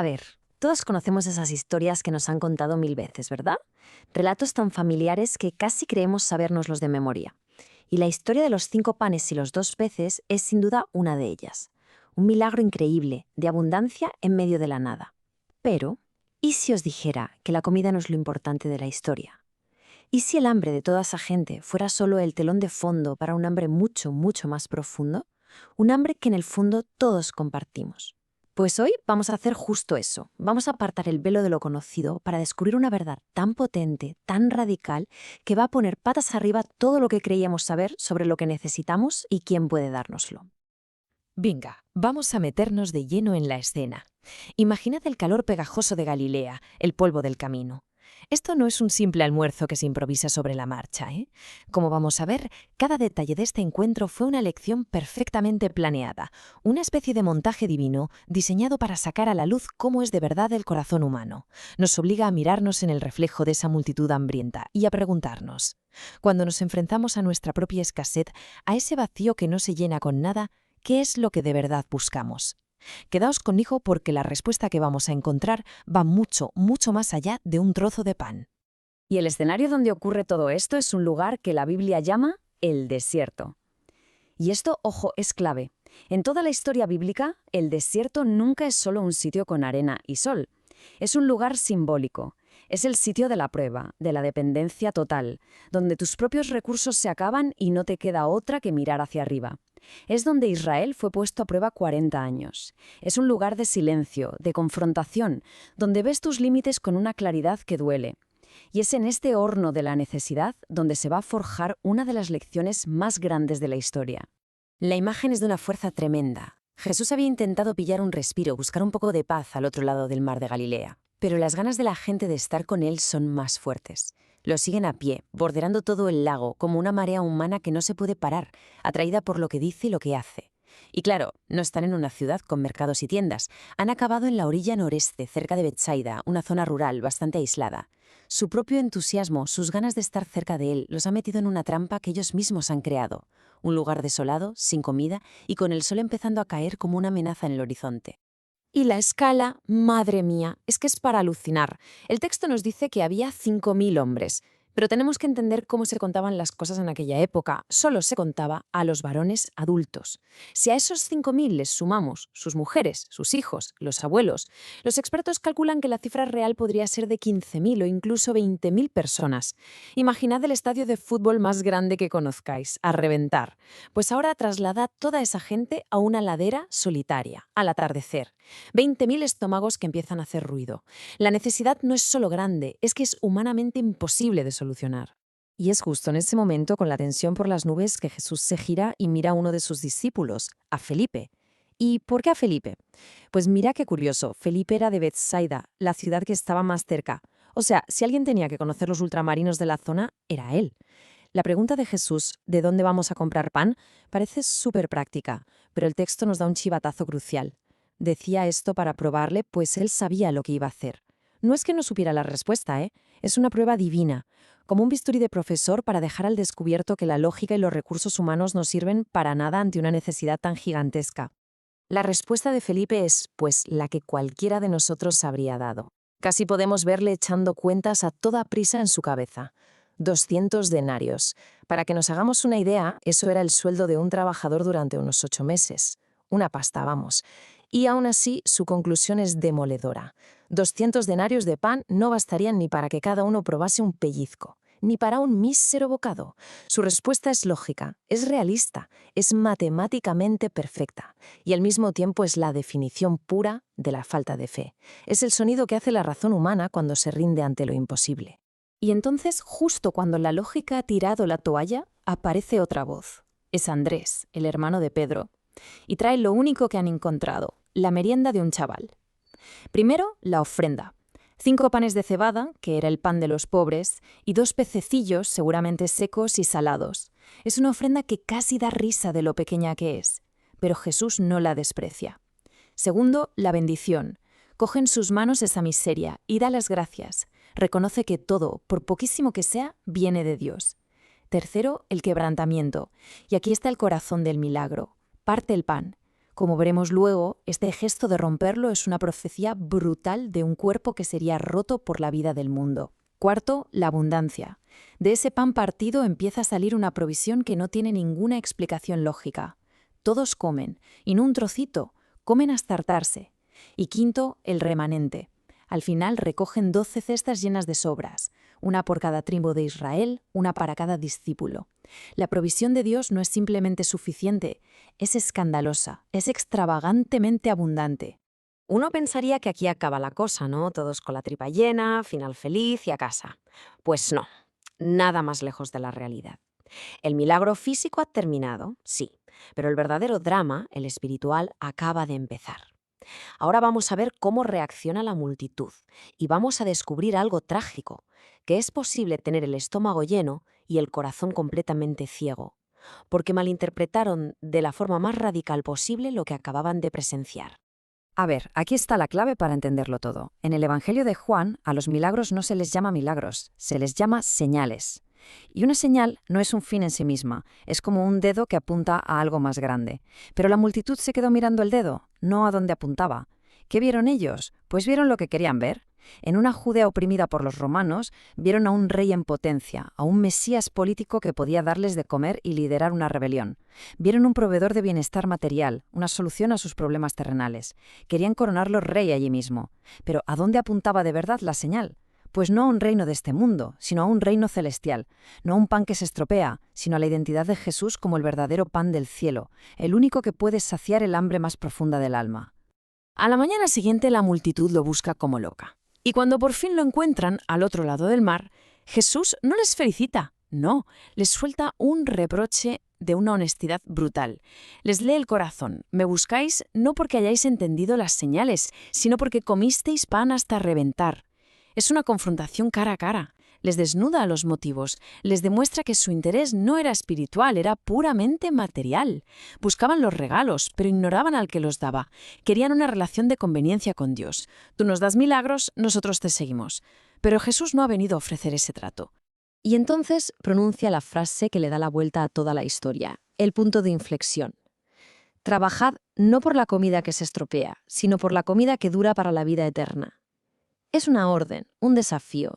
ver, todos conocemos esas historias que nos han contado mil veces, ¿verdad? Relatos tan familiares que casi creemos sabérnoslos de memoria. Y la historia de los 5 panes y los 2 peces es sin duda una de ellas. Un milagro increíble, de abundancia en medio de la nada. Pero, ¿y si os dijera que la comida no es lo importante de la historia? ¿Y si el hambre de toda esa gente fuera solo el telón de fondo para un hambre mucho, mucho más profundo? Un hambre que en el fondo todos compartimos. Pues hoy vamos a hacer justo eso. Vamos a apartar el velo de lo conocido para descubrir una verdad tan potente, tan radical, que va a poner patas arriba todo lo que creíamos saber sobre lo que necesitamos y quién puede dárnoslo. Venga, vamos a meternos de lleno en la escena. Imaginad el calor pegajoso de Galilea, el polvo del camino. Esto no es un simple almuerzo que se improvisa sobre la marcha, ¿eh? Como vamos a ver, cada detalle de este encuentro fue una lección perfectamente planeada, una especie de montaje divino diseñado para sacar a la luz cómo es de verdad el corazón humano. Nos obliga a mirarnos en el reflejo de esa multitud hambrienta y a preguntarnos, cuando nos enfrentamos a nuestra propia escasez, a ese vacío que no se llena con nada, ¿qué es lo que de verdad buscamos? Quedaos conmigo porque la respuesta que vamos a encontrar va mucho, mucho más allá de un trozo de pan. Y el escenario donde ocurre todo esto es un lugar que la Biblia llama el desierto. Y esto, ojo, es clave. En toda la historia bíblica, el desierto nunca es solo un sitio con arena y sol. Es un lugar simbólico. Es el sitio de la prueba, de la dependencia total, donde tus propios recursos se acaban y no te queda otra que mirar hacia arriba. Es donde Israel fue puesto a prueba 40 años. Es un lugar de silencio, de confrontación, donde ves tus límites con una claridad que duele. Y es en este horno de la necesidad donde se va a forjar una de las lecciones más grandes de la historia. La imagen es de una fuerza tremenda. Jesús había intentado pillar un respiro, buscar un poco de paz al otro lado del mar de Galilea. Pero las ganas de la gente de estar con él son más fuertes. Lo siguen a pie, bordeando todo el lago, como una marea humana que no se puede parar, atraída por lo que dice y lo que hace. Y claro, no están en una ciudad con mercados y tiendas. Han acabado en la orilla noreste, cerca de Betsaida, una zona rural bastante aislada. Su propio entusiasmo, sus ganas de estar cerca de él, los ha metido en una trampa que ellos mismos han creado. Un lugar desolado, sin comida y con el sol empezando a caer como una amenaza en el horizonte. Y la escala, madre mía, es que es para alucinar. El texto nos dice que había 5.000 hombres, pero tenemos que entender cómo se contaban las cosas en aquella época. Solo se contaba a los varones adultos. Si a esos 5.000 les sumamos sus mujeres, sus hijos, los abuelos, los expertos calculan que la cifra real podría ser de 15.000 o incluso 20.000 personas. Imaginad el estadio de fútbol más grande que conozcáis, a reventar. Pues ahora trasladad toda esa gente a una ladera solitaria, al atardecer. 20.000 estómagos que empiezan a hacer ruido. La necesidad no es solo grande, es que es humanamente imposible de solucionar. Y es justo en ese momento, con la tensión por las nubes, que Jesús se gira y mira a uno de sus discípulos, a Felipe. ¿Y por qué a Felipe? Pues mira qué curioso, Felipe era de Betsaida, la ciudad que estaba más cerca. O sea, si alguien tenía que conocer los ultramarinos de la zona, era él. La pregunta de Jesús, ¿de dónde vamos a comprar pan?, parece súper práctica, pero el texto nos da un chivatazo crucial. Decía esto para probarle, pues él sabía lo que iba a hacer. No es que no supiera la respuesta, ¿eh? Es una prueba divina, como un bisturí de profesor para dejar al descubierto que la lógica y los recursos humanos no sirven para nada ante una necesidad tan gigantesca. La respuesta de Felipe es, pues, la que cualquiera de nosotros habría dado. Casi podemos verle echando cuentas a toda prisa en su cabeza. 200 denarios. Para que nos hagamos una idea, eso era el sueldo de un trabajador durante unos 8 meses. Una pasta, vamos. Y aún así, su conclusión es demoledora. 200 denarios de pan no bastarían ni para que cada uno probase un pellizco, ni para un mísero bocado. Su respuesta es lógica, es realista, es matemáticamente perfecta, y al mismo tiempo es la definición pura de la falta de fe. Es el sonido que hace la razón humana cuando se rinde ante lo imposible. Y entonces, justo cuando la lógica ha tirado la toalla, aparece otra voz. Es Andrés, el hermano de Pedro, y trae lo único que han encontrado, la merienda de un chaval. Primero, la ofrenda. 5 panes de cebada, que era el pan de los pobres, y 2 pececillos, seguramente secos y salados. Es una ofrenda que casi da risa de lo pequeña que es, pero Jesús no la desprecia. Segundo, la bendición. Coge en sus manos esa miseria y da las gracias. Reconoce que todo, por poquísimo que sea, viene de Dios. Tercero, el quebrantamiento. Y aquí está el corazón del milagro. Parte el pan. Como veremos luego, este gesto de romperlo es una profecía brutal de un cuerpo que sería roto por la vida del mundo. Cuarto, la abundancia. De ese pan partido empieza a salir una provisión que no tiene ninguna explicación lógica. Todos comen, y no un trocito, comen hasta hartarse. Y quinto, el remanente. Al final recogen 12 cestas llenas de sobras, una por cada tribu de Israel, una para cada discípulo. La provisión de Dios no es simplemente suficiente, es escandalosa, es extravagantemente abundante. Uno pensaría que aquí acaba la cosa, ¿no? Todos con la tripa llena, final feliz y a casa. Pues no, nada más lejos de la realidad. El milagro físico ha terminado, sí, pero el verdadero drama, el espiritual, acaba de empezar. Ahora vamos a ver cómo reacciona la multitud y vamos a descubrir algo trágico, que es posible tener el estómago lleno y el corazón completamente ciego, porque malinterpretaron de la forma más radical posible lo que acababan de presenciar. A ver, aquí está la clave para entenderlo todo. En el Evangelio de Juan, a los milagros no se les llama milagros, se les llama señales. Y una señal no es un fin en sí misma, es como un dedo que apunta a algo más grande. Pero la multitud se quedó mirando el dedo, no a dónde apuntaba. ¿Qué vieron ellos? Pues vieron lo que querían ver. En una Judea oprimida por los romanos, vieron a un rey en potencia, a un mesías político que podía darles de comer y liderar una rebelión. Vieron un proveedor de bienestar material, una solución a sus problemas terrenales. Querían coronarlo rey allí mismo. Pero ¿a dónde apuntaba de verdad la señal? Pues no a un reino de este mundo, sino a un reino celestial, no a un pan que se estropea, sino a la identidad de Jesús como el verdadero pan del cielo, el único que puede saciar el hambre más profunda del alma. A la mañana siguiente la multitud lo busca como loca. Y cuando por fin lo encuentran al otro lado del mar, Jesús no les felicita, no, les suelta un reproche de una honestidad brutal. Les lee el corazón. Me buscáis no porque hayáis entendido las señales, sino porque comisteis pan hasta reventar. Es una confrontación cara a cara. Les desnuda a los motivos, les demuestra que su interés no era espiritual, era puramente material. Buscaban los regalos, pero ignoraban al que los daba. Querían una relación de conveniencia con Dios. Tú nos das milagros, nosotros te seguimos. Pero Jesús no ha venido a ofrecer ese trato. Y entonces pronuncia la frase que le da la vuelta a toda la historia, el punto de inflexión. Trabajad no por la comida que se estropea, sino por la comida que dura para la vida eterna. Es una orden, un desafío.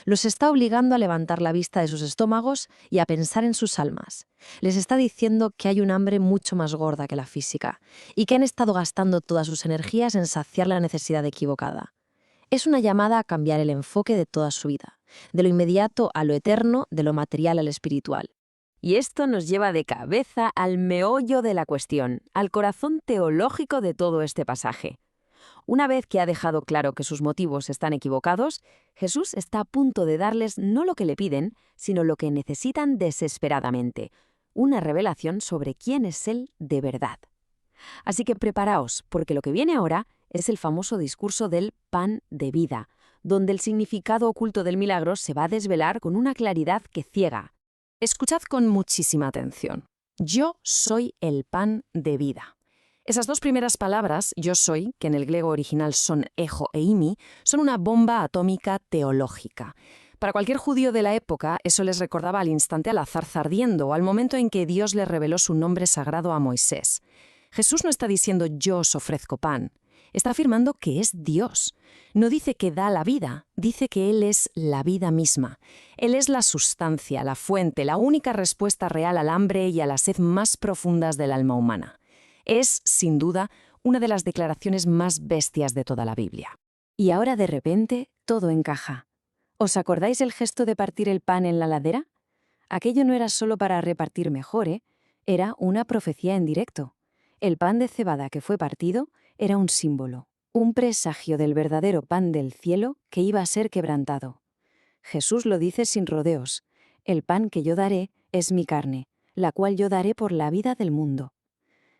Los está obligando a levantar la vista de sus estómagos y a pensar en sus almas. Les está diciendo que hay un hambre mucho más gorda que la física y que han estado gastando todas sus energías en saciar la necesidad equivocada. Es una llamada a cambiar el enfoque de toda su vida, de lo inmediato a lo eterno, de lo material al espiritual. Y esto nos lleva de cabeza al meollo de la cuestión, al corazón teológico de todo este pasaje. Una vez que ha dejado claro que sus motivos están equivocados, Jesús está a punto de darles no lo que le piden, sino lo que necesitan desesperadamente, una revelación sobre quién es Él de verdad. Así que preparaos, porque lo que viene ahora es el famoso discurso del pan de vida, donde el significado oculto del milagro se va a desvelar con una claridad que ciega. Escuchad con muchísima atención. Yo soy el pan de vida. Esas dos primeras palabras, yo soy, que en el griego original son ejo e imi, son una bomba atómica teológica. Para cualquier judío de la época, eso les recordaba al instante a la zarza ardiendo o al momento en que Dios le reveló su nombre sagrado a Moisés. Jesús no está diciendo yo os ofrezco pan, está afirmando que es Dios. No dice que da la vida, dice que Él es la vida misma. Él es la sustancia, la fuente, la única respuesta real al hambre y a la sed más profundas del alma humana. Es, sin duda, una de las declaraciones más bestias de toda la Biblia. Y ahora, de repente, todo encaja. ¿Os acordáis el gesto de partir el pan en la ladera? Aquello no era solo para repartir mejor, era una profecía en directo. El pan de cebada que fue partido era un símbolo, un presagio del verdadero pan del cielo que iba a ser quebrantado. Jesús lo dice sin rodeos. El pan que yo daré es mi carne, la cual yo daré por la vida del mundo.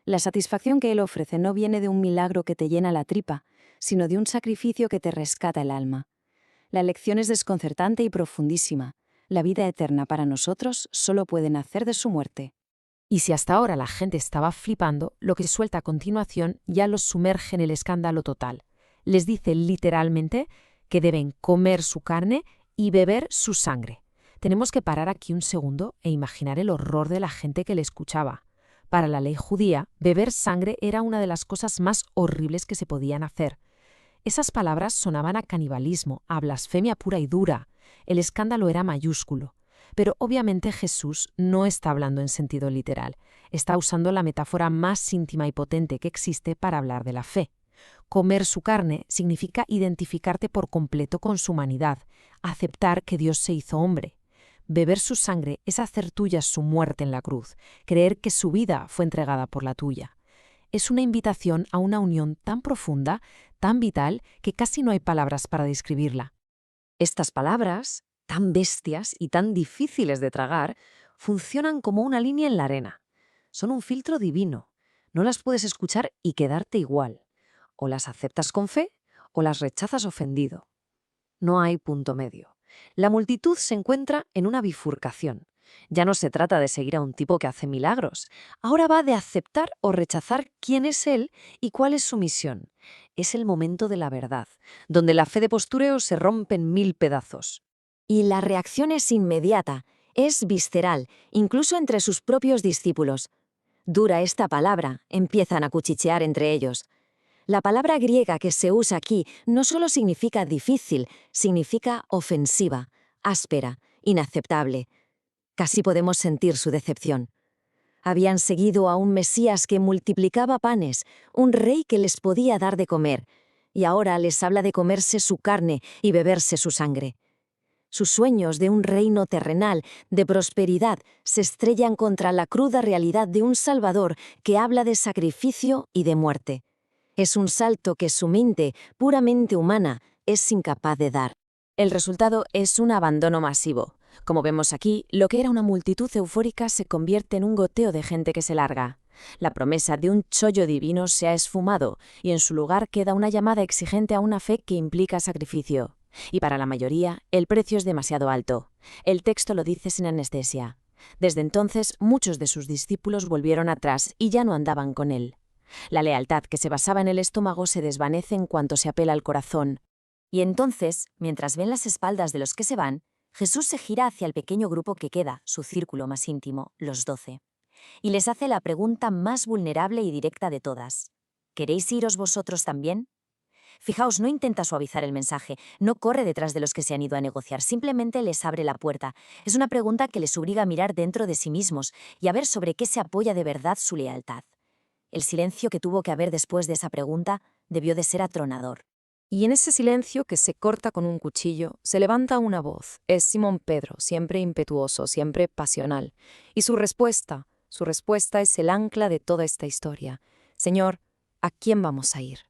La satisfacción que Él ofrece no viene de un milagro que te llena la tripa, sino de un sacrificio que te rescata el alma. La lección es desconcertante y profundísima. La vida eterna para nosotros solo puede nacer de su muerte. Y si hasta ahora la gente estaba flipando, lo que suelta a continuación ya los sumerge en el escándalo total. Les dice literalmente que deben comer su carne y beber su sangre. Tenemos que parar aquí un segundo e imaginar el horror de la gente que le escuchaba. Para la ley judía, beber sangre era una de las cosas más horribles que se podían hacer. Esas palabras sonaban a canibalismo, a blasfemia pura y dura. El escándalo era mayúsculo. Pero obviamente Jesús no está hablando en sentido literal. Está usando la metáfora más íntima y potente que existe para hablar de la fe. Comer su carne significa identificarte por completo con su humanidad, aceptar que Dios se hizo hombre. Beber su sangre es hacer tuya su muerte en la cruz, creer que su vida fue entregada por la tuya. Es una invitación a una unión tan profunda, tan vital, que casi no hay palabras para describirla. Estas palabras, tan bestias y tan difíciles de tragar, funcionan como una línea en la arena. Son un filtro divino. No las puedes escuchar y quedarte igual. O las aceptas con fe o las rechazas ofendido. No hay punto medio. La multitud se encuentra en una bifurcación. Ya no se trata de seguir a un tipo que hace milagros. Ahora va de aceptar o rechazar quién es él y cuál es su misión. Es el momento de la verdad, donde la fe de postureo se rompe en 1000 pedazos. Y la reacción es inmediata, es visceral, incluso entre sus propios discípulos. Dura esta palabra, empiezan a cuchichear entre ellos. La palabra griega que se usa aquí no solo significa difícil, significa ofensiva, áspera, inaceptable. Casi podemos sentir su decepción. Habían seguido a un Mesías que multiplicaba panes, un rey que les podía dar de comer, y ahora les habla de comerse su carne y beberse su sangre. Sus sueños de un reino terrenal, de prosperidad, se estrellan contra la cruda realidad de un Salvador que habla de sacrificio y de muerte. Es un salto que su mente, puramente humana, es incapaz de dar. El resultado es un abandono masivo. Como vemos aquí, lo que era una multitud eufórica se convierte en un goteo de gente que se larga. La promesa de un chollo divino se ha esfumado y en su lugar queda una llamada exigente a una fe que implica sacrificio. Y para la mayoría, el precio es demasiado alto. El texto lo dice sin anestesia. Desde entonces, muchos de sus discípulos volvieron atrás y ya no andaban con él. La lealtad que se basaba en el estómago se desvanece en cuanto se apela al corazón. Y entonces, mientras ven las espaldas de los que se van, Jesús se gira hacia el pequeño grupo que queda, su círculo más íntimo, los 12, y les hace la pregunta más vulnerable y directa de todas. ¿Queréis iros vosotros también? Fijaos, no intenta suavizar el mensaje, no corre detrás de los que se han ido a negociar, simplemente les abre la puerta. Es una pregunta que les obliga a mirar dentro de sí mismos y a ver sobre qué se apoya de verdad su lealtad. El silencio que tuvo que haber después de esa pregunta debió de ser atronador. Y en ese silencio que se corta con un cuchillo, se levanta una voz. Es Simón Pedro, siempre impetuoso, siempre pasional. Y su respuesta es el ancla de toda esta historia. Señor, ¿a quién vamos a ir?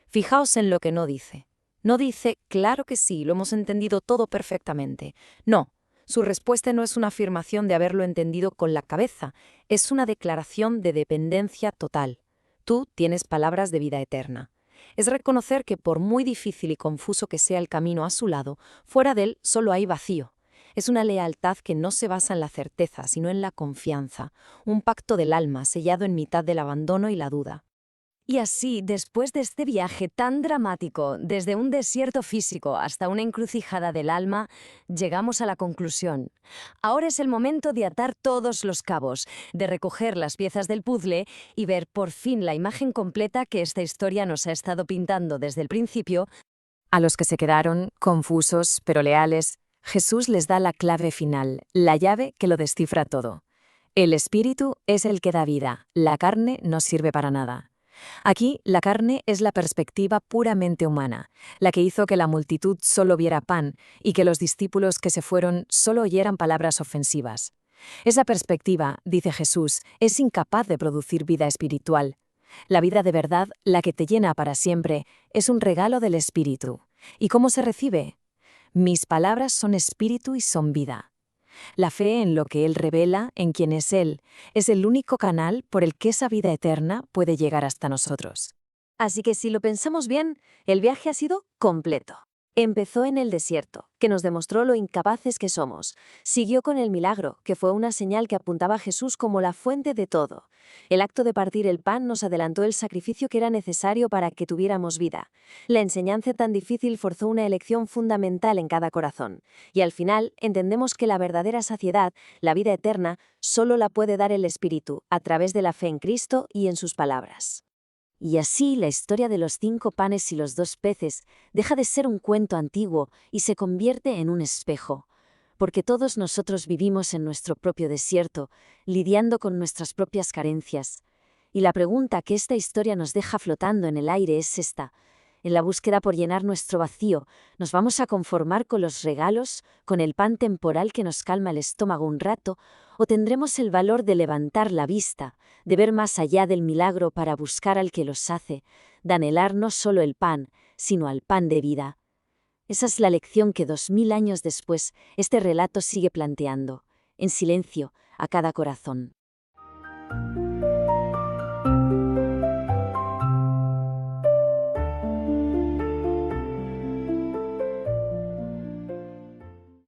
Fijaos en lo que no dice. No dice, claro que sí, lo hemos entendido todo perfectamente. No, su respuesta no es una afirmación de haberlo entendido con la cabeza, es una declaración de dependencia total. Tú tienes palabras de vida eterna. Es reconocer que por muy difícil y confuso que sea el camino a su lado, fuera de él solo hay vacío. Es una lealtad que no se basa en la certeza, sino en la confianza, un pacto del alma sellado en mitad del abandono y la duda. Y así, después de este viaje tan dramático, desde un desierto físico hasta una encrucijada del alma, llegamos a la conclusión. Ahora es el momento de atar todos los cabos, de recoger las piezas del puzzle y ver por fin la imagen completa que esta historia nos ha estado pintando desde el principio. A los que se quedaron, confusos pero leales, Jesús les da la clave final, la llave que lo descifra todo. El espíritu es el que da vida, la carne no sirve para nada. Aquí, la carne es la perspectiva puramente humana, la que hizo que la multitud solo viera pan y que los discípulos que se fueron solo oyeran palabras ofensivas. Esa perspectiva, dice Jesús, es incapaz de producir vida espiritual. La vida de verdad, la que te llena para siempre, es un regalo del Espíritu. ¿Y cómo se recibe? Mis palabras son espíritu y son vida. La fe en lo que Él revela, en quien es Él, es el único canal por el que esa vida eterna puede llegar hasta nosotros. Así que si lo pensamos bien, el viaje ha sido completo. Empezó en el desierto, que nos demostró lo incapaces que somos. Siguió con el milagro, que fue una señal que apuntaba a Jesús como la fuente de todo. El acto de partir el pan nos adelantó el sacrificio que era necesario para que tuviéramos vida. La enseñanza tan difícil forzó una elección fundamental en cada corazón. Y al final entendemos que la verdadera saciedad, la vida eterna, solo la puede dar el Espíritu, a través de la fe en Cristo y en sus palabras. Y así la historia de los 5 panes y los 2 peces deja de ser un cuento antiguo y se convierte en un espejo, porque todos nosotros vivimos en nuestro propio desierto, lidiando con nuestras propias carencias. Y la pregunta que esta historia nos deja flotando en el aire es esta: en la búsqueda por llenar nuestro vacío, ¿nos vamos a conformar con los regalos, con el pan temporal que nos calma el estómago un rato, o tendremos el valor de levantar la vista, de ver más allá del milagro para buscar al que los hace, de anhelar no solo el pan, sino al pan de vida? Esa es la lección que 2000 años después este relato sigue planteando, en silencio, a cada corazón.